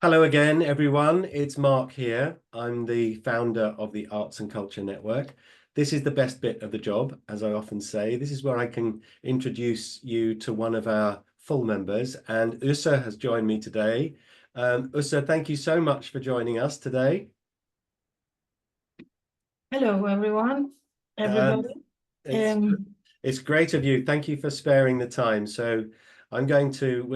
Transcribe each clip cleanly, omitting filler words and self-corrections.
Hello again, everyone. It's Mark here. I'm the founder of the Arts and Culture Network. This is the best bit of the job, as I often say. This is where I can introduce you to one of our full members, and Aase has joined me today. Aase, thank you so much for joining us today. Hello, everyone, Um, everybody. it's Um, it's great of you. Thank you for sparing the time. So we're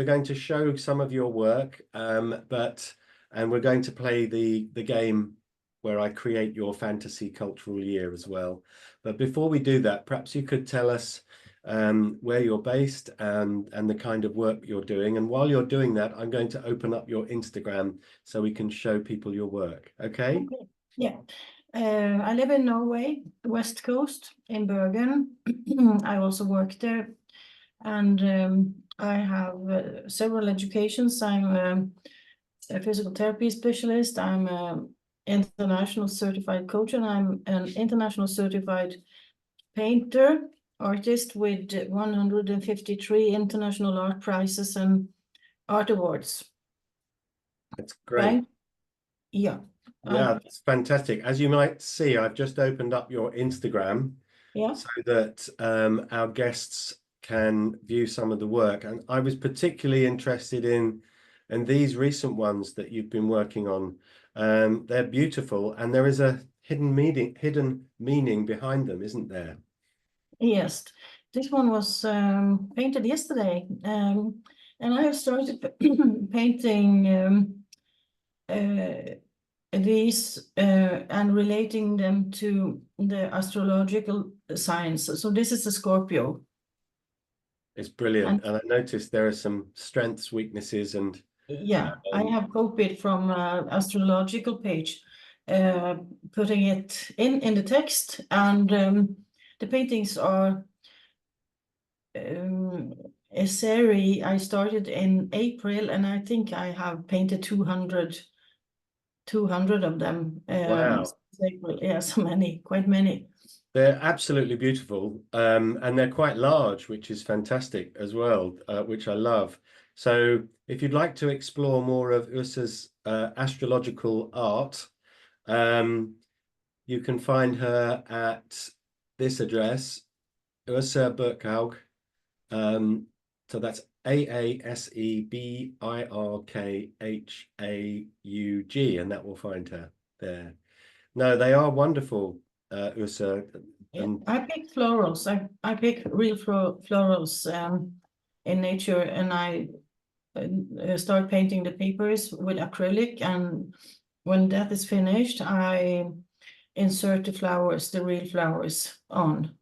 going to show some of your work, and we're going to play the game where I create your fantasy cultural year as well. But before we do that, perhaps you could tell us where you're based and the kind of work you're doing. And while you're doing that, I'm going to open up your Instagram so we can show people your work. Okay? okay. Yeah. I live in Norway, West Coast, in Bergen. I also work there, and I have several educations. I'm a physical therapy specialist. I'm an international certified coach, and I'm an international certified painter, artist with 153 international art prizes and art awards. That's great. Right? Yeah. Yeah, that's fantastic. As you might see, I've just opened up your Instagram Yeah. so that our guests can view some of the work. And I was particularly interested in these recent ones that you've been working on. They're beautiful, and there is a hidden meaning behind them, isn't there? Yes. This one was painted yesterday. And I have started painting these and relating them to the astrological signs. So this is a Scorpio. It's brilliant. And And I noticed there are some strengths, weaknesses, and yeah, I um, have copied from astrological page, uh, putting it in the text. And the paintings are um, a series I started in April, and I think I have painted 200 of them. wow. April, yeah, so many, quite many. They're absolutely beautiful, and they're quite large, which is fantastic as well, which I love. So, if you'd like to explore more of Ursa's astrological art, um, you can find her at this address, Aase Birkhaug. So that's Aase Birkhaug, and that will find her there. No, they are wonderful, Ursa. Yeah, And I pick florals. I pick real florals in nature, and I start painting the papers with acrylic. And when that is finished, I insert the flowers, the real flowers on.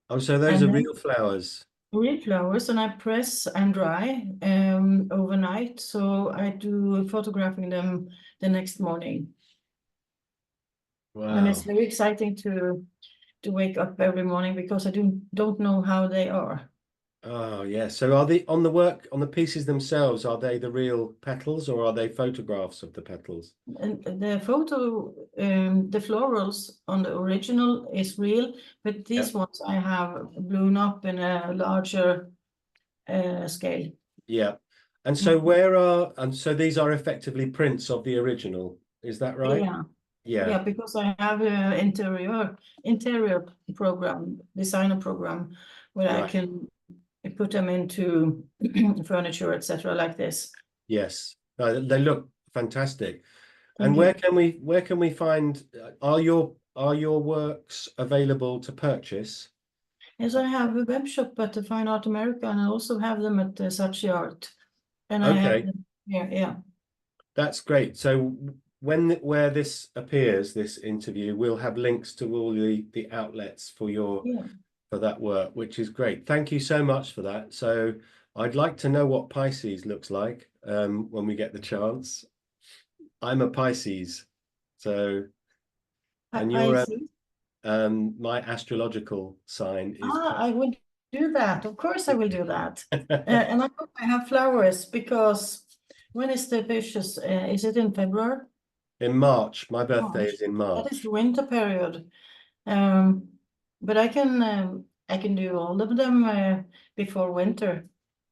oh, so those And are then real flowers. real flowers, and I press and dry overnight. So I do photographing them the next morning. And it's Wow. very exciting to wake up every morning because I don't know how they are. Oh, yeah. So are the on the work on the pieces themselves, are they the real petals or are they photographs of the petals? And the photo, the florals on the original is real, but Yeah. these ones I have blown up in a larger scale. Yeah. And so Mhm. so these are effectively prints of the original. Is that right? Yeah, Yeah. yeah, because I have an interior program, designer program, where I Right. can put them into furniture, etc., like this. Yes. No, they look fantastic. And Thank you. where can we find are your works available to purchase? Yes, I have a web shop at the Fine Art America, and I also have them at the Saatchi Art, and I have Okay. them here. Yeah, That's great. So where this appears, this interview, we'll have links to all the outlets for your yeah. for that work, which is great. Thank you so much for that. So I'd like to know what Pisces looks like when we get the chance. I'm a Pisces, so and I you're see. my astrological sign is I will do that. Of course, I will do that. Pisces. And I hope I have flowers because when is the fishes? Is it in February? In March. My birthday March. is in That is March. the winter period. But I can do all of them before winter.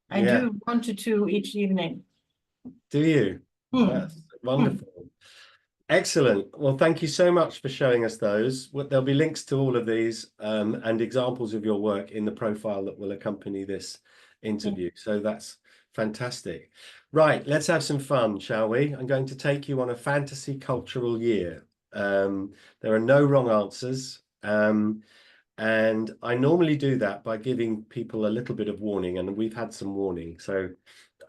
I Yeah. do 1 to 2 each evening. Do you? That's wonderful. Excellent. Well, thank you so much for showing us those. There'll be links to all of these and examples of your work in the profile that will accompany this interview. So that's fantastic. Right, let's have some fun, shall we? I'm going to take you on a fantasy cultural year. There are no wrong answers. And I normally do that by giving people a little bit of warning, and we've had some warning. So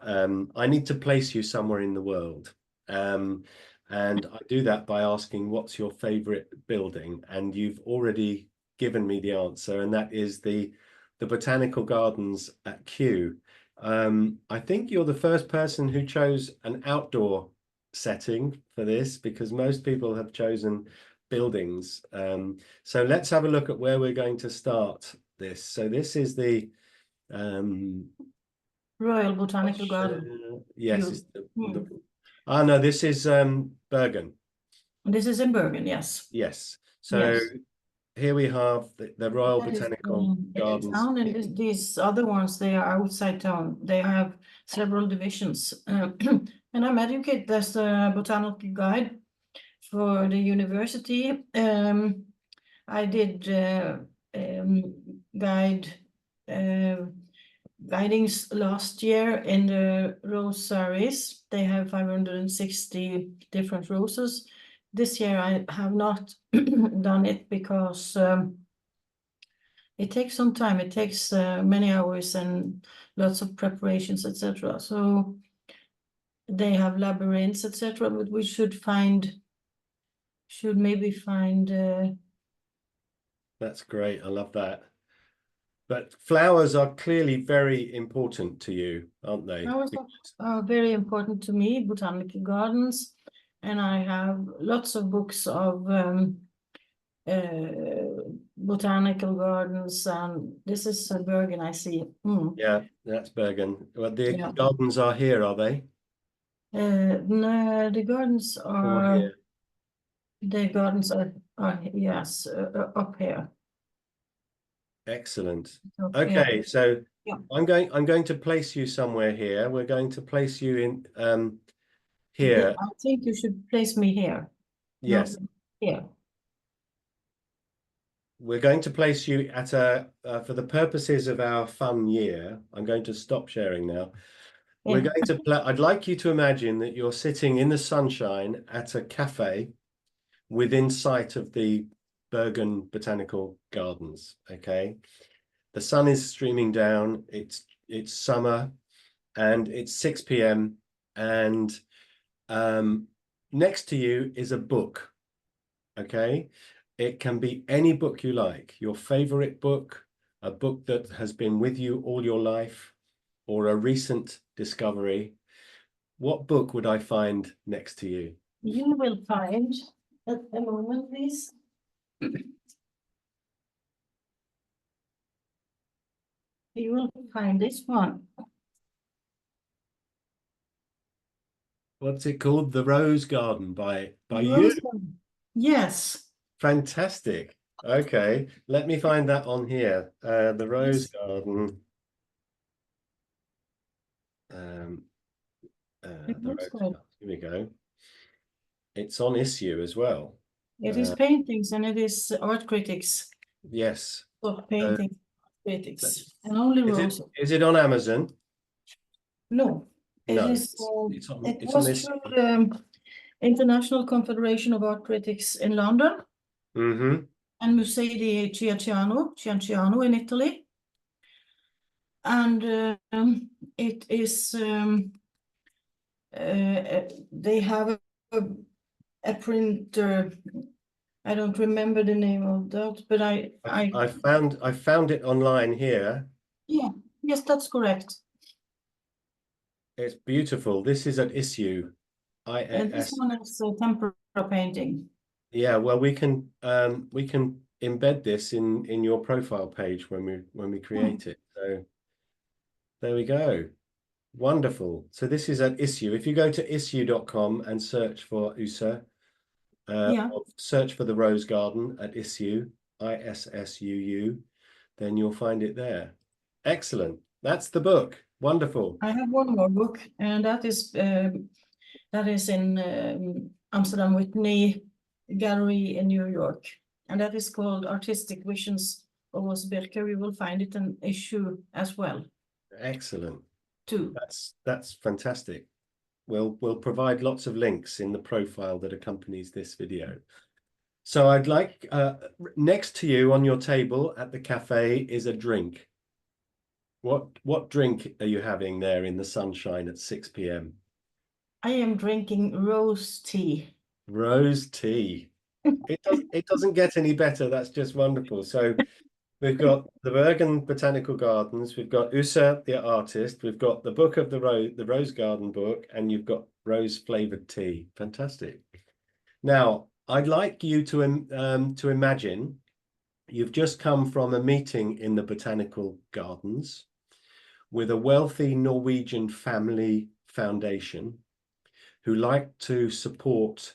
I need to place you somewhere in the world. And I do that by asking, what's your favorite building? And you've already given me the answer, and that is the Botanical Gardens at Kew. I think you're the first person who chose an outdoor setting for this, because most people have chosen buildings. So let's have a look at where we're going to start this. So this is the Royal Botanical Garden. Yes, it's no, this is Bergen. This is in Bergen, yes. Yes. So here we have the Royal That is, Botanical Gardens. town, and these other ones, they are outside town. They have several divisions. And I'm educated as a botanical guide for the university. I did guidings last year in the rosaries. They have 560 different roses. This year I have not done it because it takes some time. It takes many hours and lots of preparations, etc. So they have labyrinths, etc. But we should maybe find. That's great. I love that. But flowers are clearly very important to you, aren't they? Flowers are very important to me, botanical gardens, and I have lots of books of botanical gardens, and this is Bergen, I see. Yeah, that's Bergen. Well, the gardens are here, are they? No, the gardens are here. The gardens are yes, up here. Excellent. Okay, so I'm going to place you somewhere here. We're going to place you in here. I think you should place me here. Yes. Here. We're going to place you at for the purposes of our fun year. I'm going to stop sharing now. We're going to I'd like you to imagine that you're sitting in the sunshine at a cafe within sight of the Bergen Botanical Gardens. Okay. The sun is streaming down. It's summer, and it's 6 p.m. and next to you is a book. Okay. It can be any book you like, your favorite book, a book that has been with you all your life, or a recent discovery. What book would I find next to you? You will find, at a moment, please. You will find this one. What's it called? The Rose Garden by you? Yes. Fantastic. Okay, let me find that on here. The Rose Garden. The Rose Garden. Here we go. It's on Issue as well. It is paintings, and it is art critics. Yes. Painting critics, and only roses. Is it on Amazon? No. It was through the International Confederation of Art Critics in London. And Musei di Chianciano in Italy. And it is they have a printer. I don't remember the name of that, but I found it online here. Yeah, yes, that's correct. It's beautiful. This is at Issue. And this one is a tempera painting. Yeah, well, we can embed this in your profile page when we create it. So there we go. Wonderful. So this is at Issue. If you go to issue.com and search for Aase, search for the Rose Garden at Issue, ISSUU, then you'll find it there. Excellent. That's the book. Wonderful. I have one more book, and that is That is in Amsterdam Whitney Gallery in New York. And that is called Artistic Visions of Aase Birkhaug. You will find it an issue as well, Excellent. too. That's fantastic. We'll provide lots of links in the profile that accompanies this video. So I'd like, next to you on your table at the cafe is a drink. What drink are you having there in the sunshine at 6 p.m.? I am drinking rose tea. Rose tea. It doesn't get any better. That's just wonderful. So we've got the Bergen Botanical Gardens, we've got Aase the artist, we've got the book of the Rose Garden book, and you've got rose flavored tea. Fantastic. Now, I'd like you to imagine you've just come from a meeting in the Botanical Gardens with a wealthy Norwegian family foundation who like to support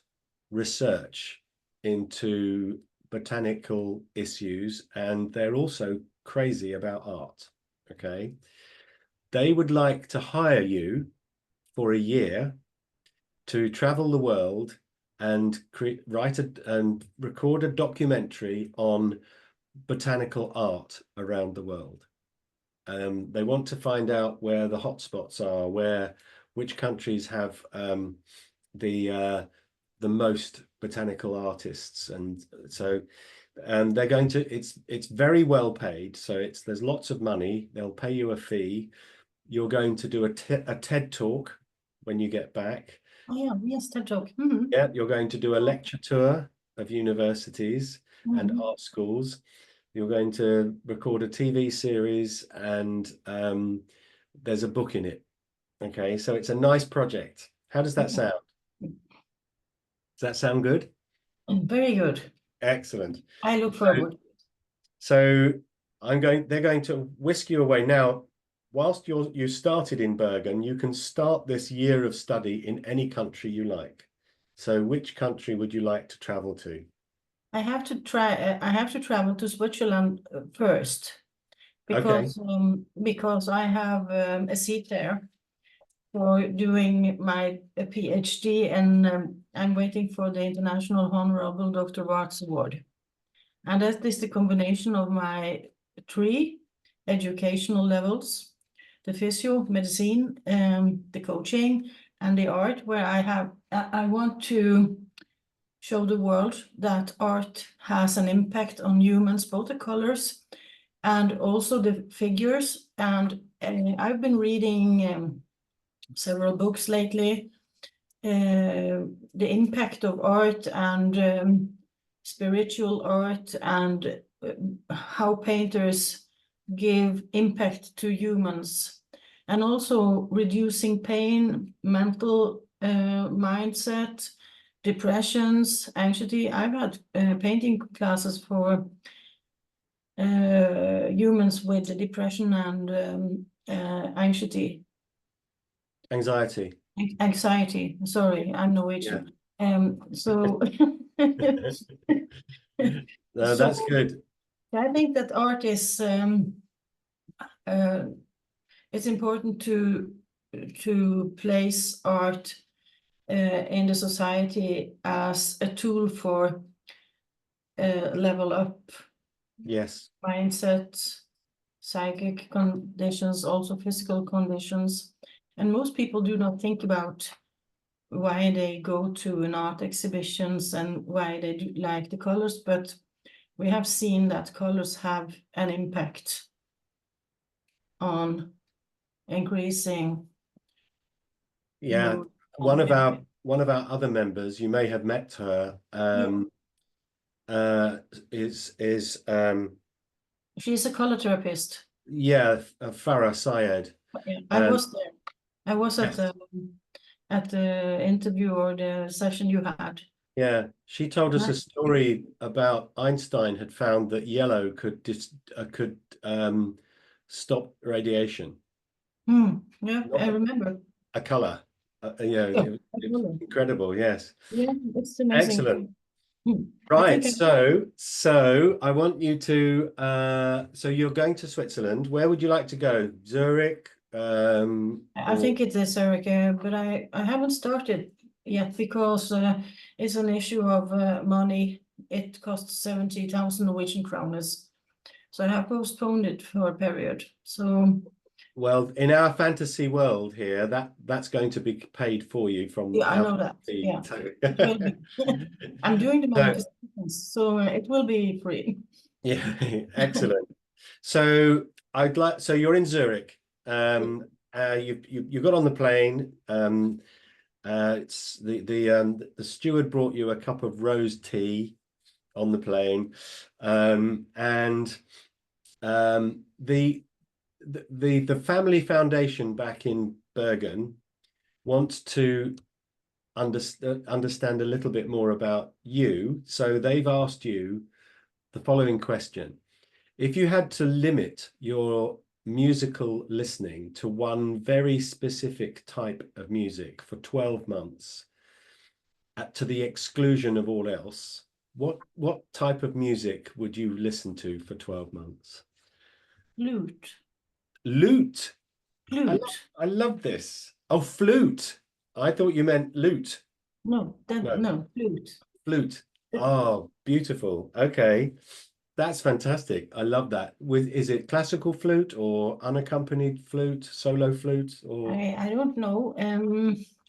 research into botanical issues, and they're also crazy about art. Okay, they would like to hire you for a year to travel the world and write and record a documentary on botanical art around the world. They want to find out where the hotspots are, which countries have the most botanical artists, and so they're going to. It's very well paid, so there's lots of money. They'll pay you a fee. You're going to do a TED talk when you get back. Oh, yeah, yes, TED Talk. Yeah, you're going to do a lecture tour of universities and art schools. You're going to record a TV series, and there's a book in it. Okay, so it's a nice project. How does that sound? Does that sound good? Very good. Excellent. I look forward. So they're going to whisk you away. Now, whilst you started in Bergen, you can start this year of study in any country you like. So which country would you like to travel to? I have to travel to Switzerland first because I have a seat there for doing my PhD, and I'm waiting for the International Honorable Dr. Warts Award. And that is the combination of my 3 educational levels: the physio, medicine, the coaching, and the art, where I want to show the world that art has an impact on humans, both the colors and also the figures. And I've been reading several books lately, the impact of art and spiritual art, and how painters give impact to humans, and also reducing pain, mental mindset, depressions, anxiety. I've had painting classes for humans with depression and anxiety. Anxiety. Sorry, I'm Norwegian. Yeah. So No, that's good. I think that art is it's important to place art in the society as a tool for level up. Yes. Mindset, psychic conditions, also physical conditions. And most people do not think about why they go to an art exhibitions and why they do like the colors, but we have seen that colors have an impact on increasing. Yeah, one of our other members, you may have met her, is she's a color therapist. Yeah, Farah Syed. Yeah, I was there. I was at the interview or the session you had. Yeah, she told us a story about Einstein had found that yellow could stop radiation. Yeah, I remember. A color. It was incredible. Yes. Yeah, it's amazing. Excellent. Right. So I want you to. So you're going to Switzerland. Where would you like to go? Zurich, I think it is, Zurich, but I haven't started yet because it's an issue of money. It costs 70,000 Norwegian kroners. So I have postponed it for a period. So well, in our fantasy world here, that's going to be paid for you from yeah, I our know that. fantasy. Yeah, it will be. I'm doing the So, manifestations, so it will be free. yeah, excellent. So so you're in Zurich. You got on the plane. It's the steward brought you a cup of rose tea on the plane, and the family foundation back in Bergen wants to understand a little bit more about you. So they've asked you the following question. If you had to limit your musical listening to one very specific type of music for 12 months, to the exclusion of all else, what type of music would you listen to for 12 months? Flute. Lute. I love, Flute. I love this. Oh, flute. I thought you meant lute. No, No, no, flute. flute. Oh, beautiful. Okay. That's fantastic. I love that. Is it classical flute or unaccompanied flute, solo flute, or I don't know.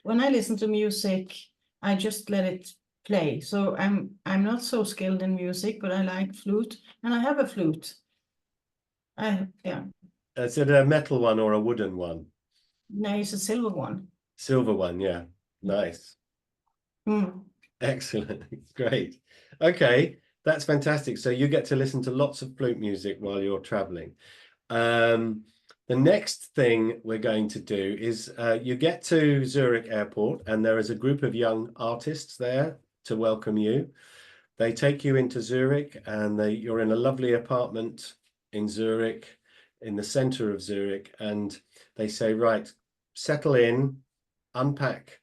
When I listen to music, I just let it play. So I'm not so skilled in music, but I like flute, and I have a flute. Yeah, is it a metal one or a wooden one? no, it's a silver one. Silver one, yeah. Nice. Mm. Excellent. Great. Okay, that's fantastic. So you get to listen to lots of flute music while you're traveling. Um, the next thing we're going to do is you get to Zurich Airport and there is a group of young artists there to welcome you. They take you into Zurich and you're in a lovely apartment in Zurich, in the center of Zurich, and they say, right, settle in, unpack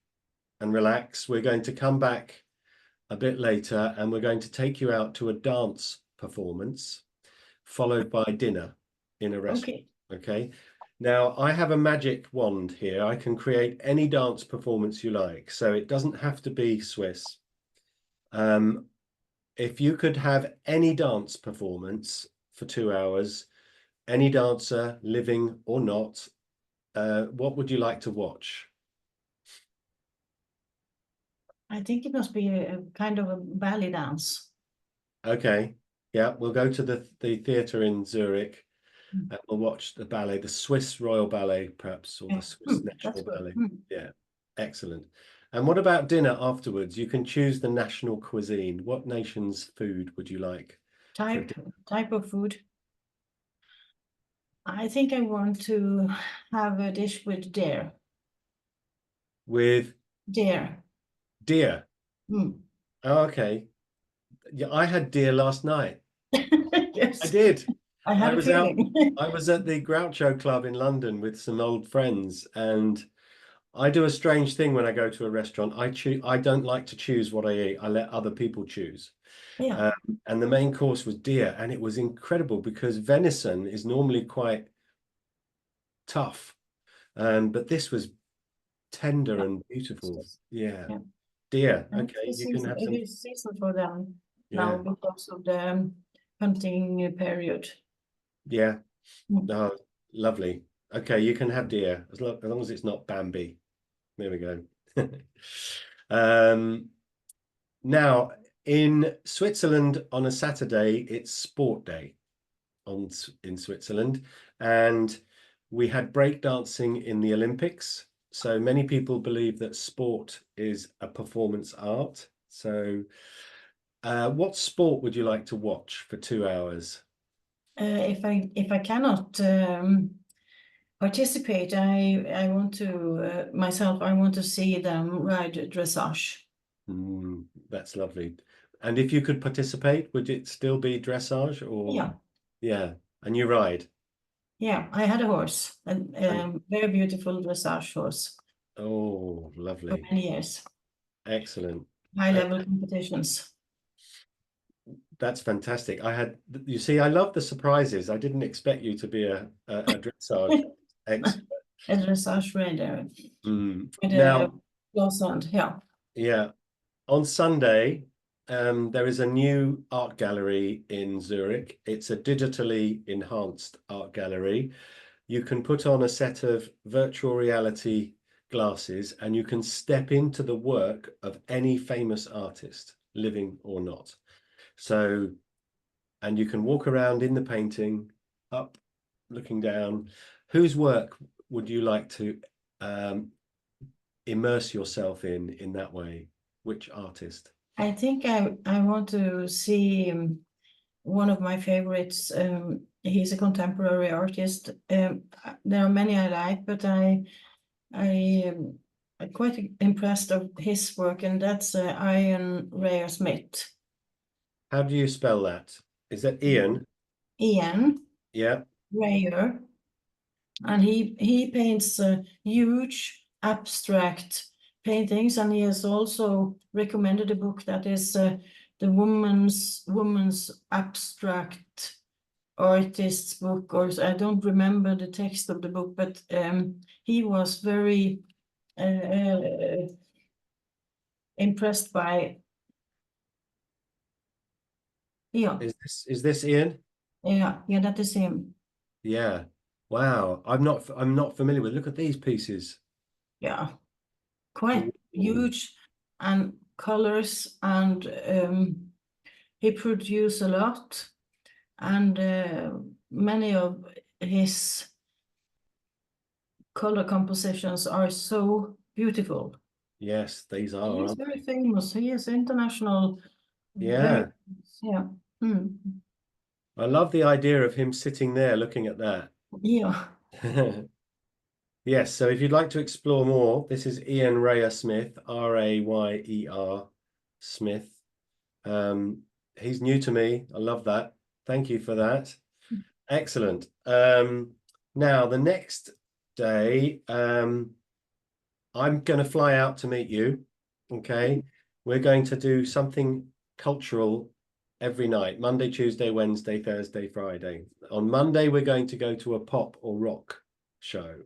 and relax. We're going to come back a bit later and we're going to take you out to a dance performance, followed by dinner in a restaurant. Okay. Okay. Now, I have a magic wand here. I can create any dance performance you like. So it doesn't have to be Swiss. If you could have any dance performance for 2 hours, any dancer, living or not, what would you like to watch? I think it must be a kind of a ballet dance. Okay. Yeah, we'll go to the theatre in Zurich Mm. and we'll watch the ballet, the Swiss Royal Ballet, perhaps, or the Yeah. Swiss That's National good. Ballet. Yeah, excellent. And what about dinner afterwards? You can choose the national cuisine. What nation's food would you like for Type dinner? type of food. I think I want to have a dish with deer. With Deer. deer. Mm. Oh, okay. Yeah, I had deer last night. I Yes, did. I I had a was out. feeling. I was at the Groucho Club in London with some old friends, and I do a strange thing when I go to a restaurant. I don't like to choose what I eat. I let other people choose. Yeah, Um, and the main course was deer, and it was incredible because venison is normally quite tough, but this was tender yeah. and beautiful. Yeah, Yeah. deer. And it's Okay, the you can season. have It some. is season for them now Yeah, because of the hunting period. yeah. Mm. Oh, lovely. Okay, you can have deer as long as it's not Bambi. There we go. Um, Now, in Switzerland on a Saturday, it's sport day in Switzerland, and we had breakdancing in the Olympics. So many people believe that sport is a performance art. So, what sport would you like to watch for 2 hours? If I cannot participate, I want to myself. I want to see them ride dressage. That's lovely. And if you could participate, would it still be dressage or Yeah, yeah? And you ride. yeah. I had a horse, a And very beautiful dressage horse oh, for lovely. many years. Excellent. High Uh, level competitions. That's fantastic. You see, I love the surprises. I didn't expect you to be a dressage expert. a dressage rider with Now, a close hand. Yeah. yeah, on Sunday, there is a new art gallery in Zurich. It's a digitally enhanced art gallery. You can put on a set of virtual reality glasses and you can step into the work of any famous artist, living or not. So, and you can walk around in the painting, up, looking down. Whose work would you like to immerse yourself in that way? Which artist? I think I want to see one of my favorites. He's a contemporary artist. There are many I like, but I'm quite impressed of his work, and that's Ian Rea Smith. How do you spell that? Is that Ian? Ian Yeah. Rea, and he paints huge abstract paintings, and he has also recommended a book that is the woman's abstract artist's book, or I don't remember the text of the book, but he was very impressed by. Yeah, Is this Ian? yeah, that is him. Yeah. Wow. I'm not familiar with. Look at these pieces. Yeah, quite Ooh. huge and colors, and he produced a lot, and many of his color compositions are so beautiful. Yes, these are, He is aren't very they? famous. He is international, very, Yeah. yeah. Hmm. I love the idea of him sitting there looking at that. Yeah. Yes, so if you'd like to explore more, this is Ian Rayer Smith, Rayer Smith. He's new to me. I love that. Thank you for that. Excellent. Now, the next day, I'm going to fly out to meet you. Okay. We're going to do something cultural every night, Monday, Tuesday, Wednesday, Thursday, Friday. On Monday, we're going to go to a pop or rock show.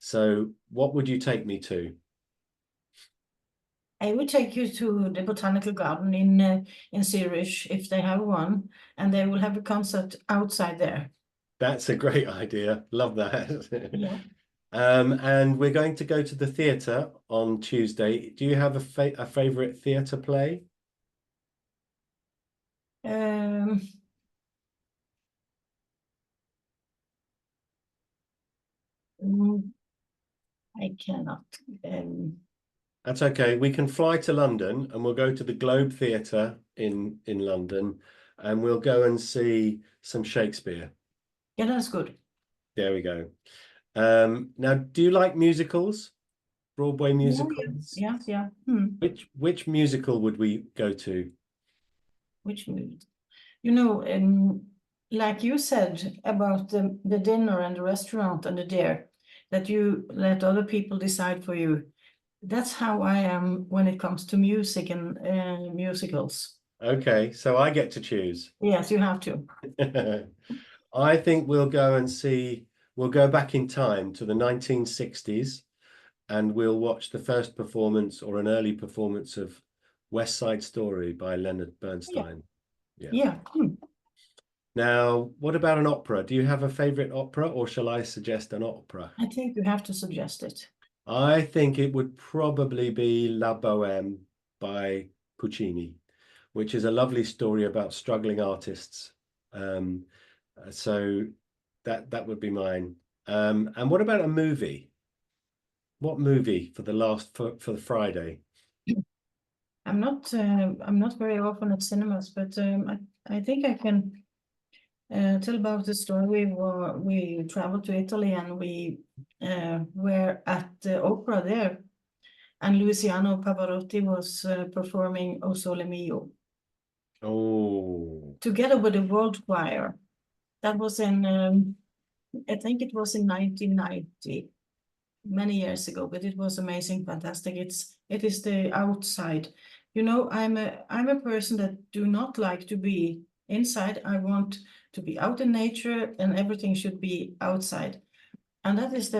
So what would you take me to? I will take you to the botanical garden in Zurich if they have one, and they will have a concert outside there. That's a great idea. Love that. Yeah. And we're going to go to the theatre on Tuesday. Do you have a favorite theatre play? Um, mm, I cannot. That's okay. We can fly to London and we'll go to the Globe Theatre in London and we'll go and see some Shakespeare. Yeah, that's good. There we go. Now, do you like musicals? Broadway Yeah, musicals? yeah, yeah. Hmm. Which musical would we go to? Which mood? You know, like you said about the dinner and the restaurant and the dare, that you let other people decide for you. That's how I am when it comes to music and musicals. Okay, so I get to choose. Yes, you have to. I think we'll go back in time to the 1960s and we'll watch the first performance or an early performance of West Side Story by Leonard Yeah, Bernstein. Yeah. yeah. Hmm. Now, what about an opera? Do you have a favorite opera or shall I suggest an opera? I think you have to suggest it. I think it would probably be La Bohème by Puccini, which is a lovely story about struggling artists. Um, so that would be mine. And what about a movie? What movie for for the Friday? I'm not very often at cinemas, but I think I can tell about the story. We traveled to Italy and we were at the opera there, and Luciano Pavarotti was performing O Sole Mio Oh, together with the world choir. That was in I think it was in 1990, many years ago, but it was amazing, fantastic. It is the outside. You know, I'm a person that do not like to be inside. I want to be out in nature and everything should be outside. and that is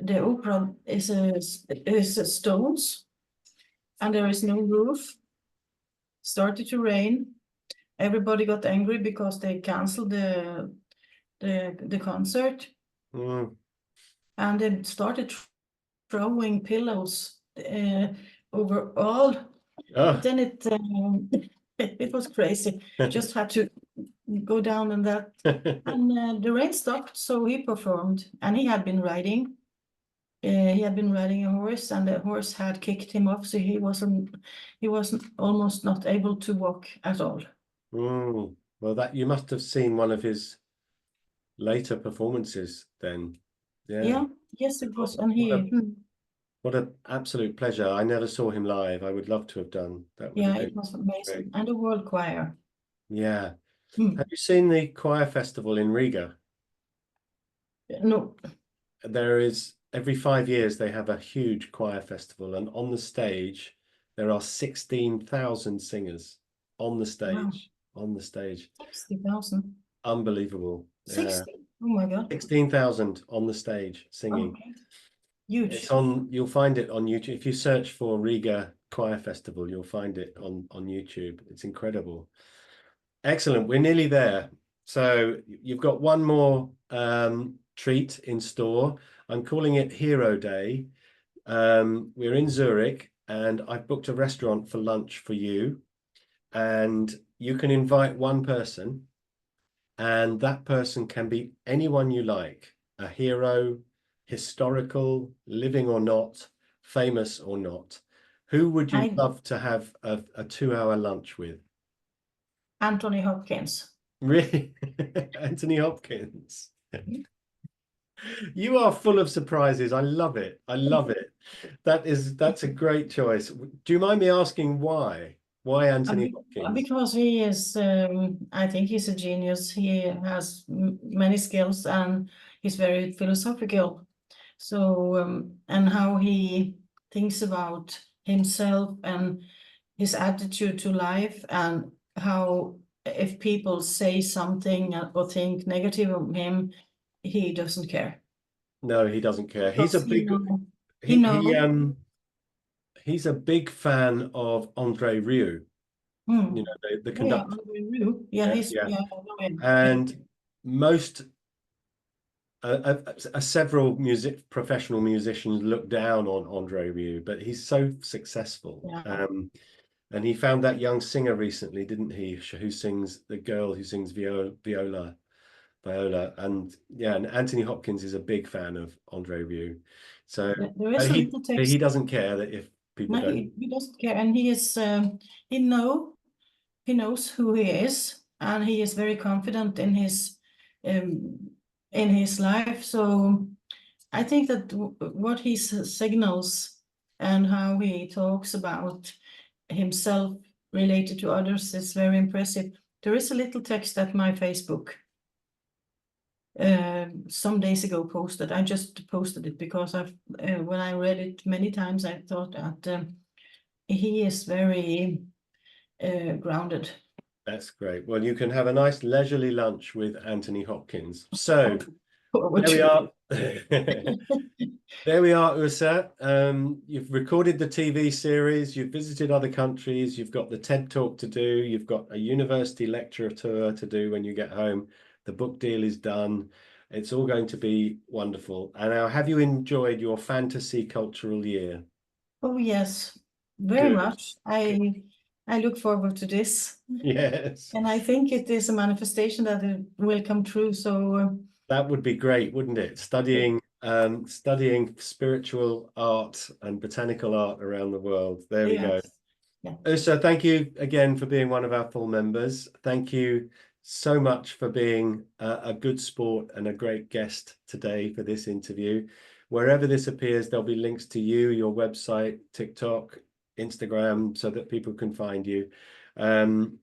the opera is stones, and there is no roof. Started to rain. Everybody got angry because they canceled the concert, and they started throwing pillows over all. Oh. Then it was crazy. Just had to go down and that, and the rain stopped, so he performed, and he had been riding. He had been riding a horse, and the horse had kicked him off, so he wasn't almost not able to walk at all. Well, that you must have seen one of his later performances then. Yeah, yes, it was, and what an absolute pleasure. I never saw him live. I would love to have done. That would have been it was amazing, great. and the world choir. Yeah. Have you seen the choir festival in Riga? No. There is, every 5 years they have a huge choir festival, and on the stage there are 16,000 singers on the stage. Wow. On the stage. 60,000. Unbelievable. 60. Oh my God. 16,000 on the stage singing. Okay. Huge. It's on, you'll find it on YouTube. If you search for Riga Choir Festival, you'll find it on YouTube. It's incredible. Excellent. We're nearly there. So you've got one more treat in store. I'm calling it Hero Day. We're in Zurich, and I've booked a restaurant for lunch for you. And you can invite one person, and that person can be anyone you like, a hero, historical, living or not, famous or not. Who would you love to have a 2-hour lunch with? Anthony Hopkins. Really? Anthony Hopkins. You are full of surprises. I love it. I love it. That's a great choice. Do you mind me asking why? Why Anthony Hopkins? Because he is, I think he's a genius. He has many skills, and he's very philosophical. So, and how he thinks about himself and his attitude to life, and how if people say something or think negative of him, he doesn't care. No, he doesn't care. He's a big, he's a big fan of Andre Rieu. You know, the conductor. And most several professional musicians look down on Andre Rieu, but he's so successful. And he found that young singer recently, didn't he? Who sings, the girl who sings viola. And yeah, and Anthony Hopkins is a big fan of Andre Rieu. So he doesn't care that if people don't. He doesn't care, and he is he knows who he is, and he is very confident in his life. So I think that what he signals and how he talks about himself related to others is very impressive. There is a little text at my Facebook some days ago posted. I just posted it because when I read it many times, I thought that he is very grounded. That's great. Well, you can have a nice leisurely lunch with Anthony Hopkins. So there we are. There we are, Aase. You've recorded the TV series, you've visited other countries, you've got the TED Talk to do, you've got a university lecture tour to do when you get home. The book deal is done. It's all going to be wonderful. And now, have you enjoyed your fantasy cultural year? Oh, yes, very much. I look forward to this. Yes. And I think it is a manifestation that it will come true. So that would be great, wouldn't it? Studying spiritual art and botanical art around the world. There we go. Yeah. Aase, thank you again for being one of our full members. Thank you so much for being a good sport and a great guest today for this interview. Wherever this appears, there'll be links to you, your website, TikTok, Instagram, so that people can find you. And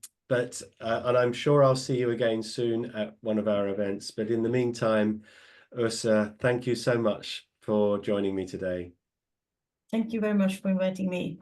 I'm sure I'll see you again soon at one of our events. But in the meantime, Aase, thank you so much for joining me today. Thank you very much for inviting me.